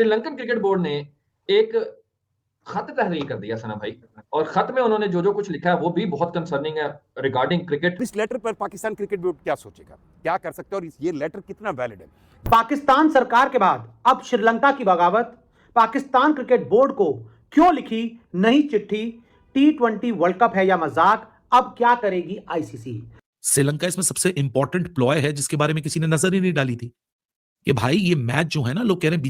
Sri Lankan cricket board ने एक खत तहरीर कर दिया सना भाई, और खत में उन्होंने जो कुछ लिखा है वो भी बहुत कंसर्निंग है रिगार्डिंग क्रिकेट। इस लेटर पर पाकिस्तान क्रिकेट बोर्ड क्या सोचेगा, क्या कर सकते हैं और ये लेटर कितना वैलिड है? पाकिस्तान सरकार के बाद अब श्रीलंका की बगावत, पाकिस्तान क्रिकेट बोर्ड को क्यों लिखी नई चिट्ठी, T20 वर्ल्ड कप है या मजाक, अब क्या करेगी आईसीसी? श्रीलंका इसमें सबसे इंपॉर्टेंट प्लॉय है जिसके बारे में किसी ने नजर ही नहीं डाली थी कि भाई ये मैच जो है ना, लोग कह रहे हैं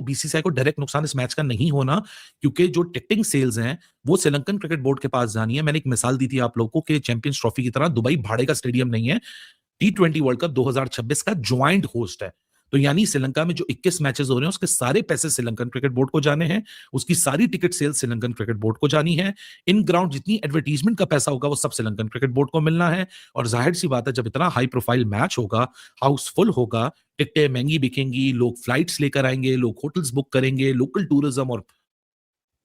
बीसीसीआई को डायरेक्ट नुकसान इस मैच का नहीं होना, क्योंकि जो टिकटिंग सेल्स हैं वो श्रीलंकन क्रिकेट बोर्ड के पास जानी है। मैंने एक मिसाल दी थी आप लोगों को कि चैंपियंस ट्रॉफी की तरह दुबई भाड़े का स्टेडियम नहीं है, T20 वर्ल्ड कप 2026 का ज्वाइंट होस्ट है। तो यानी श्रीलंका में जो 21 मैचेस हो रहे हैं उसके सारे पैसे श्रीलंकन क्रिकेट बोर्ड को जाने हैं, उसकी सारी ticket sales Sri Lankan cricket board को जानी है, इन ग्राउंड जितनी एडवर्टीजमेंट का पैसा होगा वो सब श्रीलंकन क्रिकेट बोर्ड को मिलना है। और जाहिर सी बात है, जब इतना हाई प्रोफाइल मैच होगा, हाउसफुल होगा, टिकटें महंगी बिकेंगी, लोग फ्लाइट्स लेकर आएंगे, लोग होटल्स बुक करेंगे, लोकल टूरिज्म, और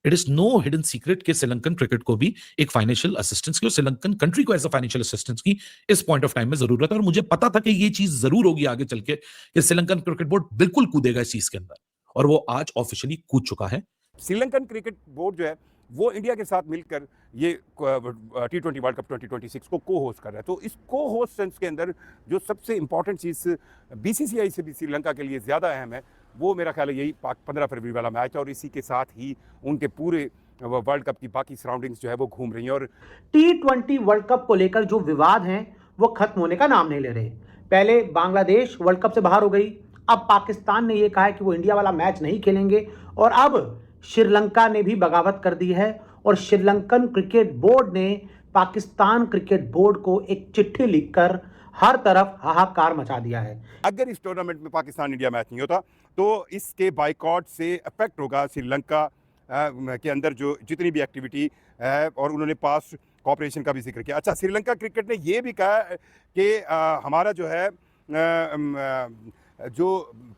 it is no hidden secret कि श्रीलंकन क्रिकेट को भी एक फाइनेंशियल असिस्टेंस की और श्रीलंकन कंट्री को एज अ फाइनेंशियल असिस्टेंस की इस पॉइंट ऑफ टाइम में जरूरत है। और मुझे पता था कि ये चीज जरूर होगी आगे चल के कि श्रीलंकन क्रिकेट बोर्ड बिल्कुल कूदेगा इस चीज के अंदर, और वो आज ऑफिशियली कूद चुका है। श्रीलंकन क्रिकेट बोर्ड जो है वो इंडिया के साथ मिलकर ये T20 वर्ल्ड कप 2026 को को होस्ट कर रहा है। तो इस को होस्ट सेंस के अंदर जो सबसे इंपॉर्टेंट चीज़ बीसीसीआई से भी श्रीलंका के लिए ज़्यादा अहम है, वो मेरा ख्याल है यही 15 फरवरी वाला मैच है, और इसी के साथ ही उनके पूरे वर्ल्ड कप की बाकी सराउंडिंग्स जो है वो घूम रही हैं। और T20 वर्ल्ड कप को लेकर जो विवाद हैं वो खत्म होने का नाम नहीं ले रहे। पहले बांग्लादेश वर्ल्ड कप से बाहर हो गई, अब पाकिस्तान ने यह कहा है कि वो इंडिया वाला मैच नहीं खेलेंगे, और अब श्रीलंका ने भी बगावत कर दी है। और श्रीलंकन क्रिकेट बोर्ड ने पाकिस्तान क्रिकेट बोर्ड को एक चिट्ठी लिखकर हर तरफ हाहाकार मचा दिया है। अगर इस टूर्नामेंट में पाकिस्तान इंडिया मैच नहीं होता तो इसके बाइकॉट से इफेक्ट होगा श्रीलंका के अंदर जो जितनी भी एक्टिविटी है, और उन्होंने पास कॉपरेशन का भी जिक्र किया। अच्छा, श्रीलंका क्रिकेट ने ये भी कहा कि हमारा जो है जो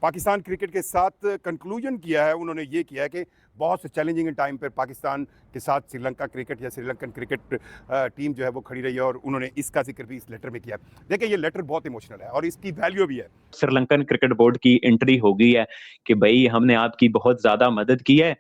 पाकिस्तान क्रिकेट के साथ कंक्लूजन किया है, उन्होंने ये किया है कि बहुत से चैलेंजिंग टाइम पर पाकिस्तान के साथ श्रीलंका क्रिकेट या श्रीलंकन क्रिकेट टीम जो है वो खड़ी रही है, और उन्होंने इसका जिक्र भी इस लेटर में किया। देखिए, ये लेटर बहुत इमोशनल है और इसकी वैल्यू भी है। श्रीलंकन क्रिकेट बोर्ड की एंट्री हो गई है कि भाई हमने आपकी बहुत ज्यादा मदद की है,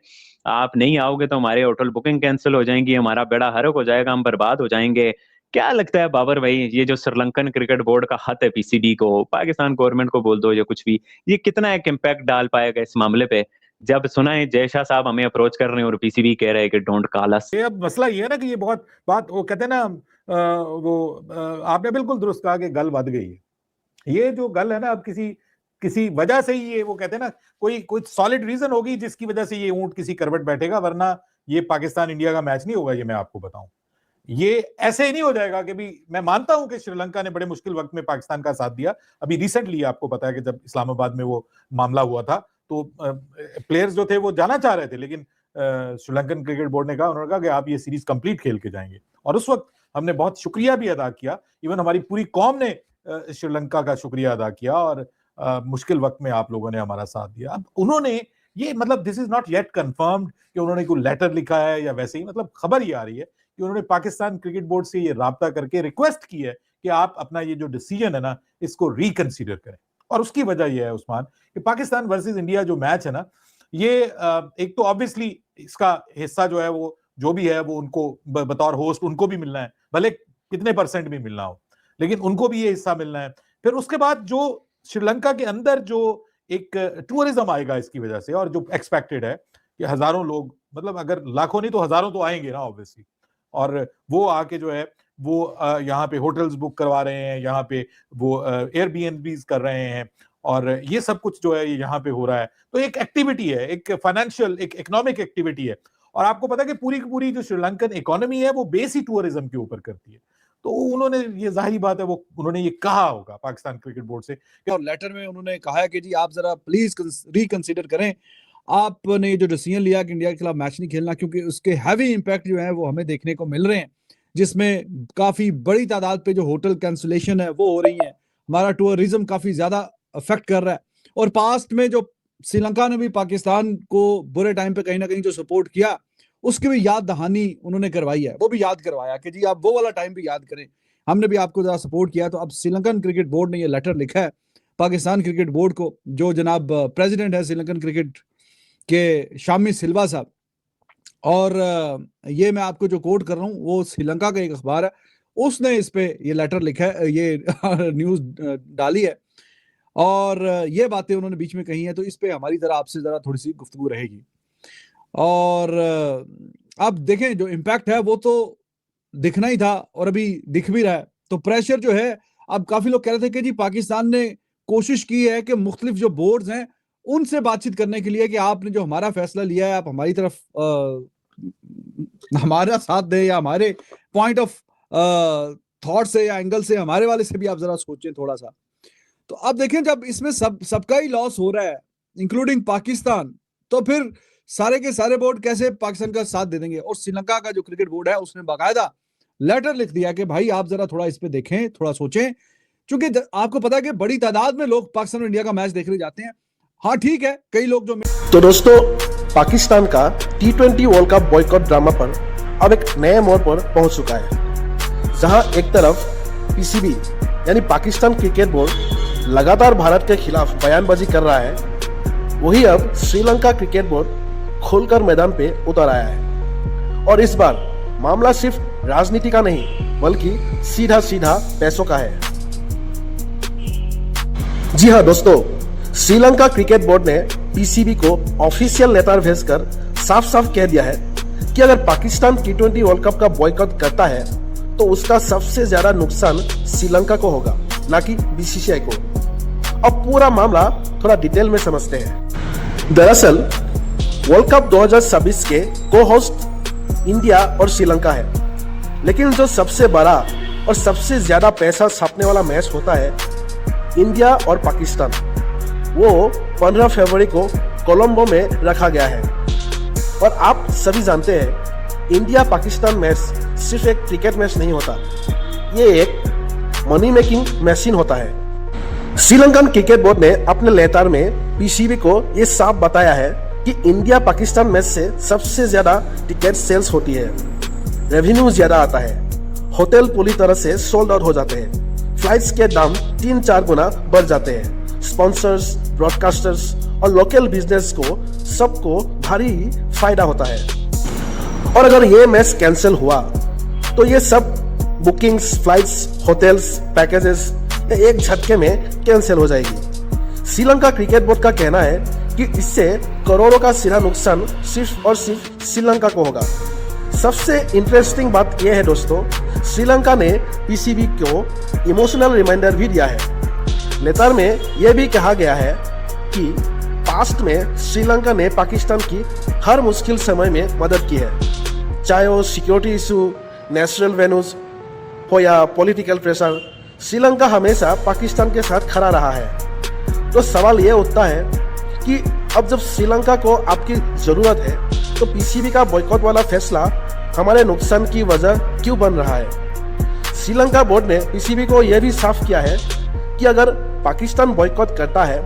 आप नहीं आओगे तो हमारे होटल बुकिंग कैंसिल हो जाएंगी, हमारा बेड़ा हरक हो जाएगा, हम बर्बाद हो जाएंगे। क्या लगता है बाबर भाई, ये जो श्रीलंकन क्रिकेट बोर्ड का खत है पीसीबी को, पाकिस्तान गवर्नमेंट को बोल दो या कुछ भी, ये कितना एक इम्पैक्ट डाल पाएगा इस मामले पे? जब सुना है जय शाह साहब हमें अप्रोच कर रहे हैं और पीसीबी कह रहे हैं कि डोंट कॉल अस। ये अब मसला ये है ना कि ये बहुत बात वो कहते हैं ना, आपने बिल्कुल दुरुस्त कहा कि गल बद गई है। ये जो गल है ना, अब किसी वजह से ही ये, वो कहते हैं ना, कोई सॉलिड रीजन होगी जिसकी वजह से ये ऊंट किसी करवट बैठेगा, वरना ये पाकिस्तान इंडिया का मैच नहीं होगा। ये मैं आपको बताऊं, ये ऐसे ही नहीं हो जाएगा कि भी, मैं मानता हूं कि श्रीलंका ने बड़े मुश्किल वक्त में पाकिस्तान का साथ दिया। अभी रिसेंटली आपको पता है कि जब इस्लामाबाद में वो मामला हुआ था तो प्लेयर्स जो थे वो जाना चाह रहे थे, लेकिन श्रीलंकन क्रिकेट बोर्ड ने कहा, उन्होंने कहा कि आप ये सीरीज कंप्लीट खेल के जाएंगे। और उस वक्त हमने बहुत शुक्रिया भी अदा किया, इवन हमारी पूरी कौम ने श्रीलंका का शुक्रिया अदा किया, और मुश्किल वक्त में आप लोगों ने हमारा साथ दिया। अब उन्होंने ये, मतलब this is not yet confirmed कि उन्होंने कोई लेटर लिखा है या वैसे ही, मतलब खबर ये आ रही है कि उन्होंने पाकिस्तान क्रिकेट बोर्ड से ये राब्ता करके रिक्वेस्ट की है कि आप अपना ये जो डिसीजन है ना, इसको रिकंसीडर करें। और उसकी वजह यह है उस्मान कि पाकिस्तान वर्सेस इंडिया जो मैच है ना, ये एक तो ऑब्वियसली इसका हिस्सा जो है वो जो भी है वो उनको बतौर होस्ट उनको भी मिलना है, भले कितने % भी मिलना हो, लेकिन उनको भी ये हिस्सा मिलना है। फिर उसके बाद जो श्रीलंका के अंदर जो एक टूरिज्म आएगा इसकी वजह से, और जो एक्सपेक्टेड है कि हजारों लोग, मतलब अगर लाखों नहीं तो हजारों तो आएंगे ना ऑब्वियसली, और वो आके जो है वो यहाँ पे होटल्स बुक करवा रहे हैं, यहाँ पे वो एयरबीएनबीज कर रहे हैं, और ये सब कुछ जो है ये यहाँ पे हो रहा है। तो एक एक्टिविटी है, एक फाइनेंशियल, एक इकोनॉमिक एक्टिविटी है। और आपको पता है कि पूरी की पूरी जो श्रीलंकन इकोनॉमी है वो बेस ही टूरिज्म के ऊपर करती है। तो उन्होंने, ये जाहिर बात है, वो उन्होंने ये कहा होगा पाकिस्तान क्रिकेट बोर्ड से, और लेटर में उन्होंने कहा है कि जी आप जरा प्लीज रिकंसीडर करें, आपने ये जो डिसीजन लिया कि इंडिया के खिलाफ मैच नहीं खेलना, क्योंकि उसके हैवी इंपैक्ट जो है वो हमें देखने को मिल रहे हैं, जिसमें काफी बड़ी तादाद पे जो होटल कैंसिलेशन है वो हो रही है, हमारा टूरिज्म काफी ज्यादा अफेक्ट कर रहा है। और पास्ट में जो श्रीलंका ने भी पाकिस्तान को बुरे टाइम पे कहीं ना कहीं जो सपोर्ट किया, उसकी भी याद दहानी उन्होंने करवाई है, वो भी याद करवाया कि जी आप वो वाला टाइम भी याद करें, हमने भी आपको जरा सपोर्ट किया। तो अब श्रीलंकन क्रिकेट बोर्ड ने ये लेटर लिखा है पाकिस्तान क्रिकेट बोर्ड को, जो जनाब प्रेसिडेंट है श्रीलंकन क्रिकेट के शामी सिल्वा साहब, और ये मैं आपको जो कोट कर रहा हूँ वो श्रीलंका का एक अखबार है, उसने इस पे ये लेटर लिखा है, ये न्यूज डाली है और ये बातें उन्होंने बीच में कही है, तो इस पे हमारी तरह आपसे जरा थोड़ी सी गुफ्तगू रहेगी। और अब देखें जो इम्पैक्ट है वो तो दिखना ही था और अभी दिख भी रहा है। तो प्रेशर जो है, अब काफी लोग कह रहे थे कि जी पाकिस्तान ने कोशिश की है कि मुख्तलिफ जो बोर्ड्स हैं उनसे बातचीत करने के लिए कि आपने जो हमारा फैसला लिया है आप हमारी तरफ हमारा साथ दें या हमारे पॉइंट ऑफ थॉट से या एंगल से हमारे वाले से भी आप जरा सोचें थोड़ा सा। तो अब देखें जब इसमें सबका ही लॉस हो रहा है इंक्लूडिंग पाकिस्तान, तो फिर सारे के सारे बोर्ड कैसे पाकिस्तान का साथ दे देंगे। और श्रीलंका का जो क्रिकेट बोर्ड है उसने बाकायदा लेटर लिख दिया कि भाई आप जरा थोड़ा इस पे देखें, थोड़ा सोचें, क्योंकि आपको पता है कि बड़ी तादाद में लोग पाकिस्तान और इंडिया का मैच देखने जाते हैं। हाँ ठीक है, कई लोग जो तो दोस्तों पाकिस्तान का T20 world cup boycott drama पर अब एक नए मोड़ पर पहुंच चुका है, जहां एक तरफ पीसीबी यानी पाकिस्तान क्रिकेट बोर्ड लगातार भारत के खिलाफ बयानबाजी कर रहा है, वही अब श्रीलंका क्रिकेट बोर्ड खोलकर मैदान पे उतर आया है। और इस बार मामला सिर्फ राजनीति का नहीं बल्कि सीधा सीधा पैसों का है। जी हाँ दोस्तों, श्रीलंका क्रिकेट बोर्ड ने पीसीबी को ऑफिशियल लेटर भेजकर साफ साफ कह दिया है कि अगर पाकिस्तान T20 वर्ल्ड कप का बॉयकॉट करता है तो उसका सबसे ज्यादा नुकसान श्रीलंका को होगा, ना कि बीसीसीआई को। अब पूरा मामला थोड़ा डिटेल में समझते हैं। दरअसल वर्ल्ड कप 2026 के को होस्ट इंडिया और श्रीलंका है, लेकिन जो सबसे बड़ा और सबसे ज्यादा पैसा छापने वाला मैच होता है इंडिया और पाकिस्तान, वो 15 फरवरी को कोलंबो में रखा गया है। और आप सभी जानते हैं इंडिया पाकिस्तान मैच सिर्फ एक क्रिकेट मैच नहीं होता, ये एक मनी मेकिंग मशीन होता है। श्रीलंकन क्रिकेट बोर्ड ने अपने लेटर में पीसीबी को ये साफ बताया है कि इंडिया पाकिस्तान मैच से सबसे ज्यादा टिकट सेल्स होती है, रेवेन्यू ज्यादा आता है, होटल पूरी तरह से सोल्ड आउट हो जाते हैं, फ्लाइट्स के दाम 3-4 गुना बढ़ जाते हैं, स्पॉन्सर्स, ब्रॉडकास्टर्स और लोकल बिजनेस को सबको भारी फायदा होता है। और अगर ये मैच कैंसिल हुआ तो ये सब बुकिंग्स, फ्लाइट्स, होटल्स, पैकेजेस एक झटके में कैंसिल हो जाएगी। श्रीलंका क्रिकेट बोर्ड का कहना है कि इससे करोड़ों का सीधा नुकसान सिर्फ और सिर्फ श्रीलंका को होगा। सबसे इंटरेस्टिंग बात यह है दोस्तों, श्रीलंका ने पीसीबी को इमोशनल रिमाइंडर भी दिया है। लेटर में यह भी कहा गया है कि पास्ट में श्रीलंका ने पाकिस्तान की हर मुश्किल समय में मदद की है, चाहे वो सिक्योरिटी इशू, नेचुरल वेन्यूज हो या पॉलिटिकल प्रेशर, श्रीलंका हमेशा पाकिस्तान के साथ खड़ा रहा है। तो सवाल ये उठता है कि अब जब श्रीलंका को आपकी जरूरत है तो पीसीबी का बॉयकॉट वाला फैसला हमारे नुकसान की वजह क्यों बन रहा है। श्रीलंका बोर्ड ने पीसीबी को यह भी साफ किया है कि अगर पाकिस्तान बॉयकॉट करता है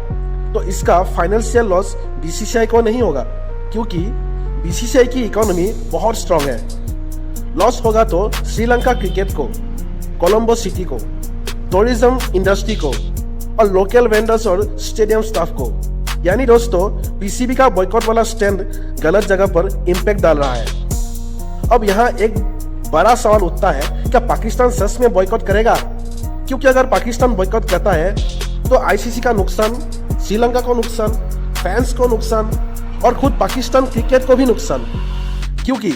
तो इसका फाइनेंशियल लॉस बीसीसीआई को नहीं होगा, क्योंकि बीसीसीआई की इकोनॉमी बहुत स्ट्रांग है। लॉस होगा तो श्रीलंका क्रिकेट को, कोलंबो सिटी को, टूरिज्म इंडस्ट्री को और लोकल वेंडर्स और स्टेडियम स्टाफ को। यानी दोस्तों पीसीबी का बॉयकॉट वाला स्टैंड गलत जगह पर इम्पैक्ट डाल रहा है। अब यहाँ एक बड़ा सवाल उठता है, क्या पाकिस्तान सच में बॉयकॉट करेगा? क्योंकि अगर पाकिस्तान बॉयकॉट करता है तो आईसीसी का नुकसान, श्रीलंका को नुकसान, फैंस को नुकसान और खुद पाकिस्तान क्रिकेट को भी नुकसान, क्योंकि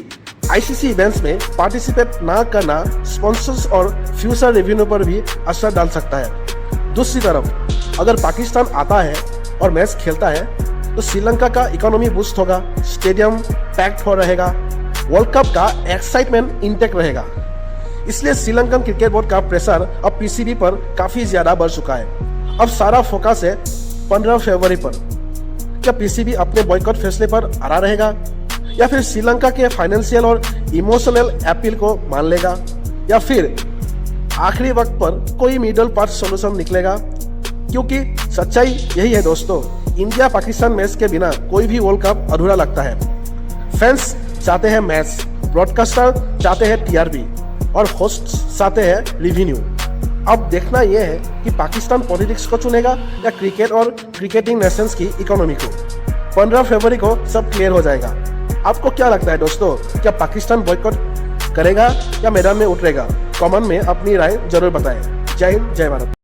आईसीसी इवेंट्स में पार्टिसिपेट ना करना स्पॉन्सर्स और फ्यूचर रेवेन्यू पर भी असर डाल सकता है। दूसरी तरफ अगर पाकिस्तान आता है और मैच खेलता है तो श्रीलंका का इकोनॉमी बूस्ट होगा, स्टेडियम पैक्ड हो रहेगा, वर्ल्ड कप का एक्साइटमेंट इंटेक्ट रहेगा। इसलिए श्रीलंकन क्रिकेट बोर्ड का प्रेशर अब पीसीबी पर काफी ज्यादा बढ़ चुका है। अब सारा फोकस है 15 फरवरी पर। क्या पीसीबी अपने बॉयकॉट फैसले पर अड़ा रहेगा या फिर श्रीलंका के फाइनेंशियल और इमोशनल अपील को मान लेगा, या फिर आखिरी वक्त पर कोई मिडल पाथ सॉल्यूशन निकलेगा? क्योंकि सच्चाई यही है दोस्तों, इंडिया पाकिस्तान मैच के बिना कोई भी वर्ल्ड कप अधूरा लगता है। फैंस चाहते हैं मैच, ब्रॉडकास्टर चाहते हैं टीआरपी और होस्ट चाहते हैं रेवेन्यू। अब देखना यह है कि पाकिस्तान पॉलिटिक्स को चुनेगा या क्रिकेट और क्रिकेटिंग नेशंस की इकोनॉमी को। 15 फरवरी को सब क्लियर हो जाएगा। आपको क्या लगता है दोस्तों, क्या पाकिस्तान बॉयकॉट करेगा या मैदान में उतरेगा? कमेंट में अपनी राय जरूर बताएं। जय हिंद, जय भारत।